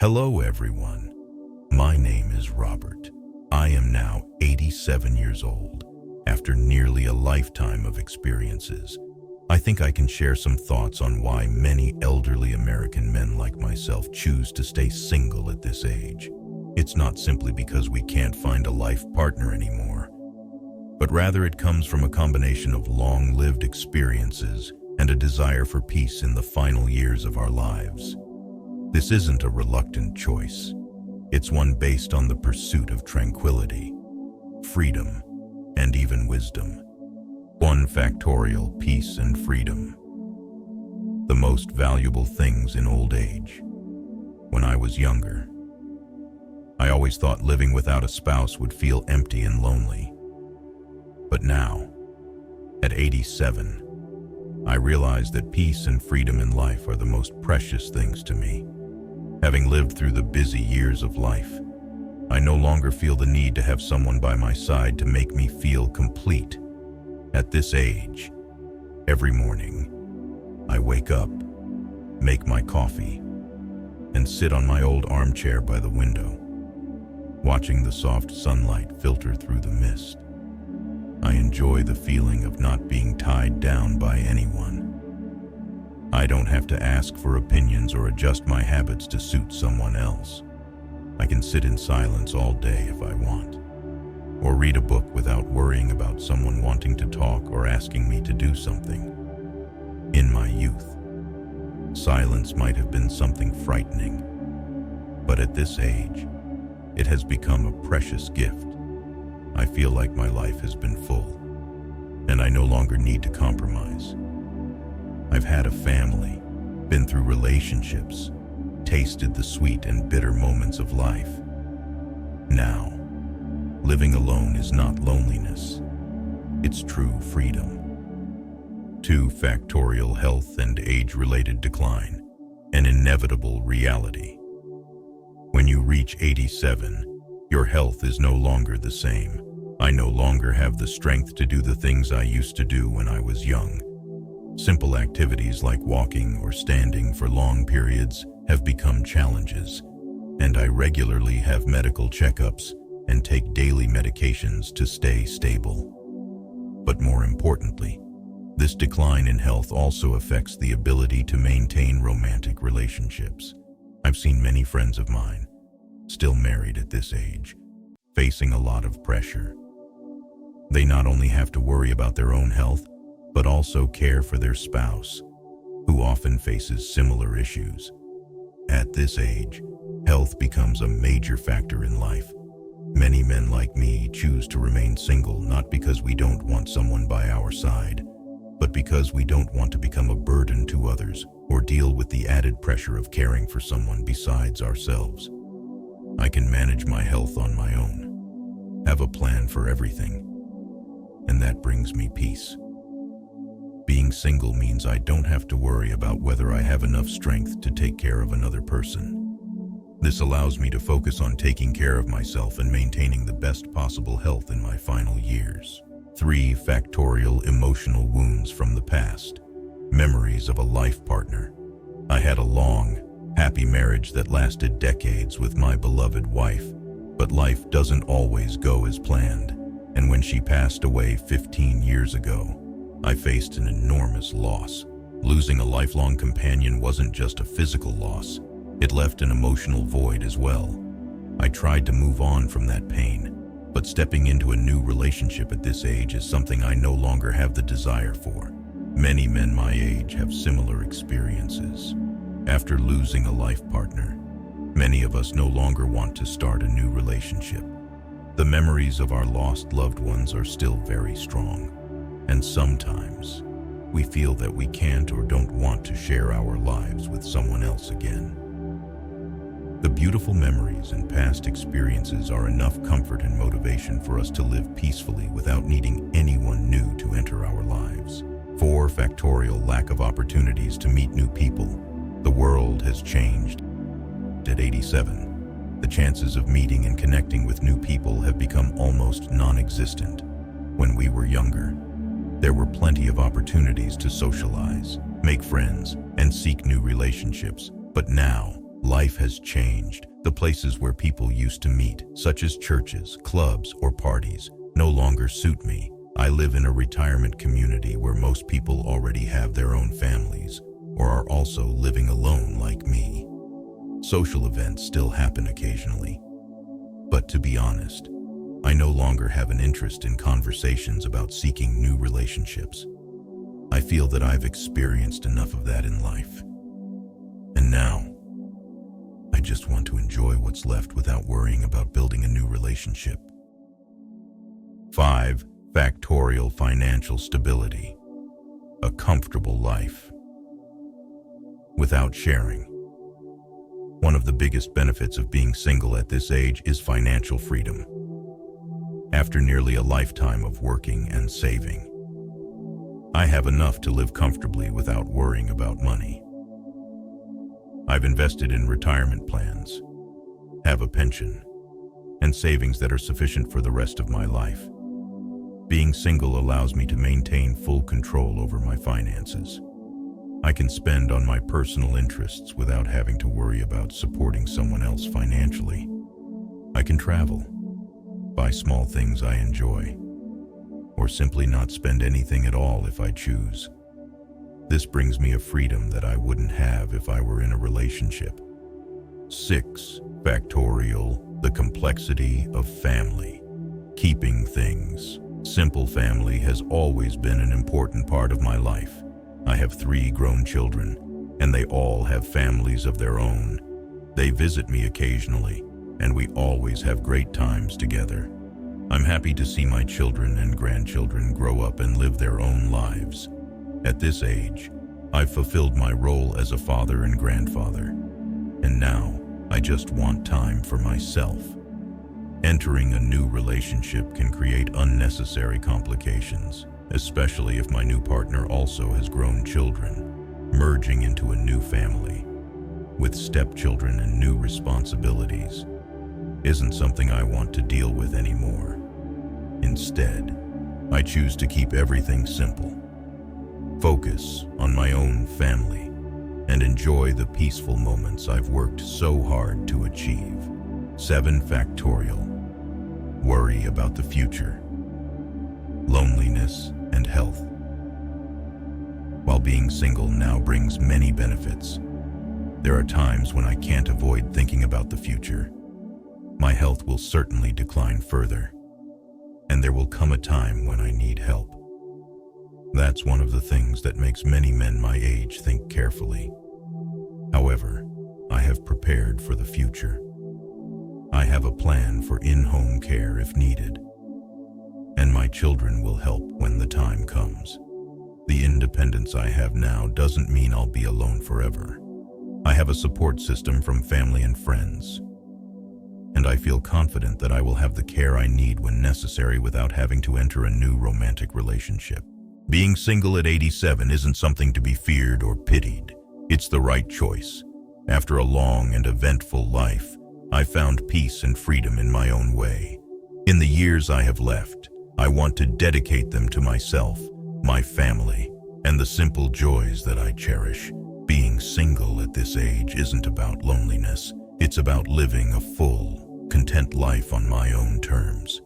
Hello everyone, my name is Robert. I am now 87 years old. After nearly a lifetime of experiences, I think I can share some thoughts on why many elderly American men like myself choose to stay single at this age. It's not simply because we can't find a life partner anymore, but rather it comes from a combination of long-lived experiences and a desire for peace in the final years of our lives. This isn't a reluctant choice. It's one based on the pursuit of tranquility, freedom, and even wisdom. 1 factorial: peace and freedom. The most valuable things in old age. When I was younger, I always thought living without a spouse would feel empty and lonely. But now, at 87, I realize that peace and freedom in life are the most precious things to me. Having lived through the busy years of life, I no longer feel the need to have someone by my side to make me feel complete. At this age, every morning, I wake up, make my coffee, and sit on my old armchair by the window, watching the soft sunlight filter through the mist. I enjoy the feeling of not being tied down by anyone. I don't have to ask for opinions or adjust my habits to suit someone else. I can sit in silence all day if I want, or read a book without worrying about someone wanting to talk or asking me to do something. In my youth, silence might have been something frightening, but at this age, it has become a precious gift. I feel like my life has been full, and I no longer need to compromise. I've had a family, been through relationships, tasted the sweet and bitter moments of life. Now, living alone is not loneliness. It's true freedom. 2 factorial: health and age-related decline, an inevitable reality. When you reach 87, your health is no longer the same. I no longer have the strength to do the things I used to do when I was young. Simple activities like walking or standing for long periods have become challenges, and I regularly have medical checkups and take daily medications to stay stable. But more importantly, this decline in health also affects the ability to maintain romantic relationships. I've seen many friends of mine, still married at this age, facing a lot of pressure. They not only have to worry about their own health, but also care for their spouse, who often faces similar issues. At this age, health becomes a major factor in life. Many men like me choose to remain single not because we don't want someone by our side, but because we don't want to become a burden to others or deal with the added pressure of caring for someone besides ourselves. I can manage my health on my own, have a plan for everything, and that brings me peace. Being single means I don't have to worry about whether I have enough strength to take care of another person. This allows me to focus on taking care of myself and maintaining the best possible health in my final years. 3 factorial: emotional wounds from the past, memories of a life partner. I had a long, happy marriage that lasted decades with my beloved wife, but life doesn't always go as planned, and when she passed away 15 years ago, I faced an enormous loss. Losing a lifelong companion wasn't just a physical loss, it left an emotional void as well. I tried to move on from that pain, but stepping into a new relationship at this age is something I no longer have the desire for. Many men my age have similar experiences. After losing a life partner, many of us no longer want to start a new relationship. The memories of our lost loved ones are still very strong, and sometimes we feel that we can't or don't want to share our lives with someone else again. The beautiful memories and past experiences are enough comfort and motivation for us to live peacefully without needing anyone new to enter our lives. 4 factorial: lack of opportunities to meet new people. The world has changed. At 87, the chances of meeting and connecting with new people have become almost non-existent. When we were younger, there were plenty of opportunities to socialize, make friends, and seek new relationships. But now, Life has changed. The places where people used to meet, such as churches, clubs, or parties, no longer suit me. I live in a retirement community where most people already have their own families, or are also living alone like me. Social events still happen occasionally. But to be honest, I no longer have an interest in conversations about seeking new relationships. I feel that I've experienced enough of that in life. And now, I just want to enjoy what's left without worrying about building a new relationship. 5. Factorial financial stability. A comfortable life. Without sharing. One of the biggest benefits of being single at this age is financial freedom. After nearly a lifetime of working and saving, I have enough to live comfortably without worrying about money. I've invested in retirement plans, have a pension, and savings that are sufficient for the rest of my life. Being single allows me to maintain full control over my finances. I can spend on my personal interests without having to worry about supporting someone else financially. I can travel, buy small things I enjoy, or simply not spend anything at all if I choose. This brings me a freedom that I wouldn't have if I were in a relationship. 6. Factorial, the complexity of family. Keeping things simple. Family has always been an important part of my life. I have 3 grown children, and they all have families of their own. They visit me occasionally, and we always have great times together. I'm happy to see my children and grandchildren grow up and live their own lives. At this age, I've fulfilled my role as a father and grandfather, and now I just want time for myself. Entering a new relationship can create unnecessary complications, especially if my new partner also has grown children. Merging into a new family, with stepchildren and new responsibilities, isn't something I want to deal with anymore. Instead, I choose to keep everything simple, focus on my own family, and enjoy the peaceful moments I've worked so hard to achieve. 7. Factorial, worry about the future, loneliness, and health. While being single now brings many benefits, there are times when I can't avoid thinking about the future. My health will certainly decline further, and there will come a time when I need help. That's one of the things that makes many men my age think carefully. However, I have prepared for the future. I have a plan for in-home care if needed, and my children will help when the time comes. The independence I have now doesn't mean I'll be alone forever. I have a support system from family and friends, and I feel confident that I will have the care I need when necessary without having to enter a new romantic relationship. Being single at 87 isn't something to be feared or pitied. It's the right choice. After a long and eventful life, I found peace and freedom in my own way. In the years I have left, I want to dedicate them to myself, my family, and the simple joys that I cherish. Being single at this age isn't about loneliness. It's about living a full, content life on my own terms.